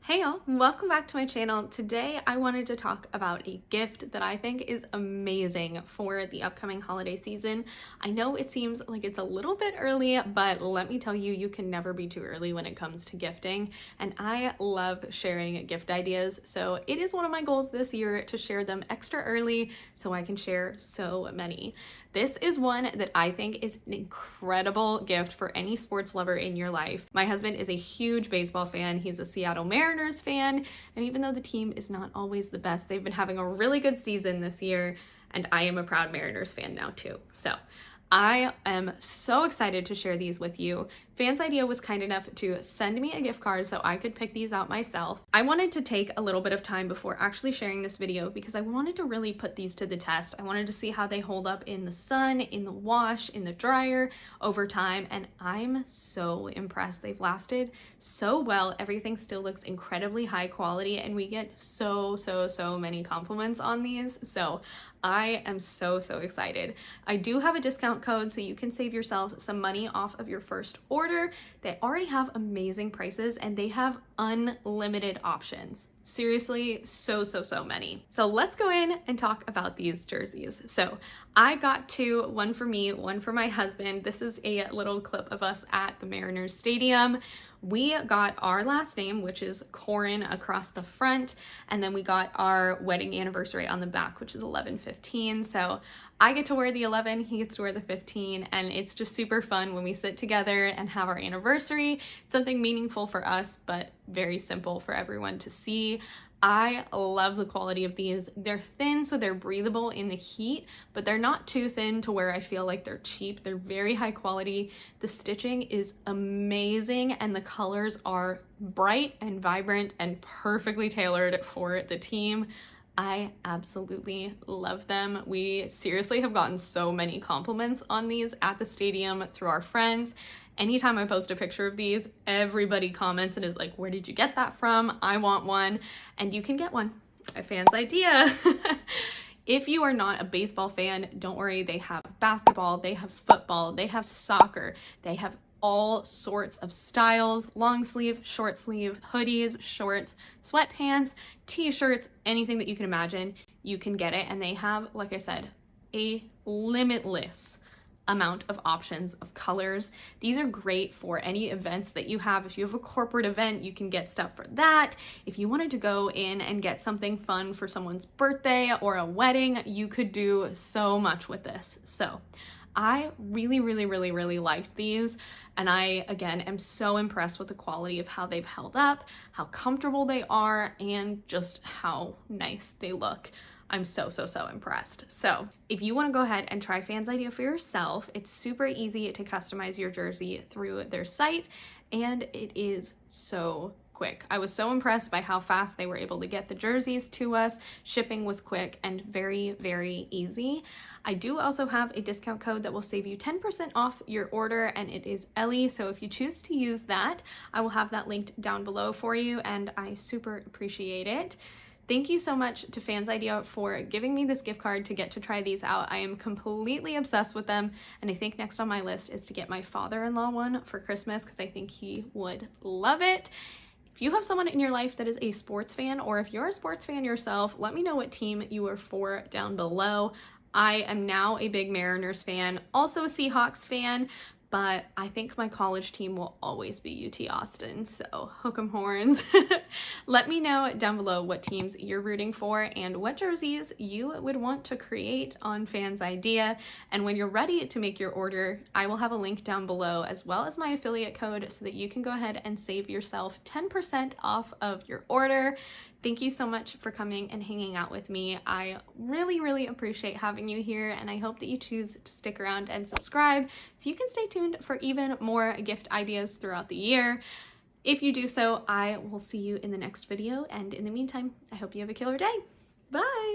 Hey y'all, welcome back to my channel. Today I wanted to talk about a gift that I think is amazing for the upcoming holiday season. I know it seems like it's a little bit early, but let me tell you, you can never be too early when it comes to gifting. And I love sharing gift ideas. So it is one of my goals this year to share them extra early so I can share so many. This is one that I think is an incredible gift for any sports lover in your life. My husband is a huge baseball fan. He's a Seattle Mariners fan. And even though the team is not always the best, they've been having a really good season this year. And I am a proud Mariners fan now too. So I am so excited to share these with you. Fansidea was kind enough to send me a gift card so I could pick these out myself. I wanted to take a little bit of time before actually sharing this video because I wanted to really put these to the test. I wanted to see how they hold up in the sun, in the wash, in the dryer over time, and I'm so impressed. They've lasted so well. Everything still looks incredibly high quality and we get so many compliments on these. So I am so excited. I do have a discount code so you can save yourself some money off of your first order. They already have amazing prices and they have unlimited options. Seriously, so many. So let's go in and talk about these jerseys. So I got two, one for me, one for my husband. This is a little clip of us at the Mariners Stadium. We got our last name, which is Corin, across the front, and then we got our wedding anniversary on the back, which is 11/15. So I get to wear the 11, he gets to wear the 15, and it's just super fun when we sit together and have our anniversary. It's something meaningful for us, but very simple for everyone to see. I love the quality of these. They're thin, so they're breathable in the heat, but they're not too thin to where I feel like they're cheap. They're very high quality. The stitching is amazing, and the colors are bright and vibrant and perfectly tailored for the team. I absolutely love them. We seriously have gotten so many compliments on these at the stadium through our friends. Anytime I post a picture of these, everybody comments and is like, where did you get that from? I want one. And you can get one at Fansidea. If you are not a baseball fan, don't worry. They have basketball, they have football, they have soccer, they have all sorts of styles, long sleeve, short sleeve, hoodies, shorts, sweatpants, t-shirts, anything that you can imagine, you can get it. And they have, like I said, a limitless amount of options of colors. These are great for any events that you have. If you have a corporate event, you can get stuff for that. If you wanted to go in and get something fun for someone's birthday or a wedding, you could do so much with this. So I really liked these, and I again am so impressed with the quality of how they've held up, how comfortable they are, and just how nice they look. I'm so impressed. So if you want to go ahead and try Fansidea for yourself, it's super easy to customize your jersey through their site, and it is so quick. I was so impressed by how fast they were able to get the jerseys to us. Shipping was quick and very easy. I do also have a discount code that will save you 10% off your order, and it is Ellie. So if you choose to use that, I will have that linked down below for you, and I super appreciate it. Thank you so much to Fansidea for giving me this gift card to get to try these out. I am completely obsessed with them, and I think next on my list is to get my father-in-law one for Christmas because I think he would love it. If you have someone in your life that is a sports fan, or if you're a sports fan yourself, let me know what team you are for down below. I am now a big Mariners fan, also a Seahawks fan, but I think my college team will always be UT Austin, so hook 'em horns. Let me know down below what teams you're rooting for and what jerseys you would want to create on Fansidea. And when you're ready to make your order, I will have a link down below as well as my affiliate code so that you can go ahead and save yourself 10% off of your order. Thank you so much for coming and hanging out with me. I really appreciate having you here, and I hope that you choose to stick around and subscribe so you can stay tuned for even more gift ideas throughout the year. If you do so, I will see you in the next video, and in the meantime, I hope you have a killer day. Bye!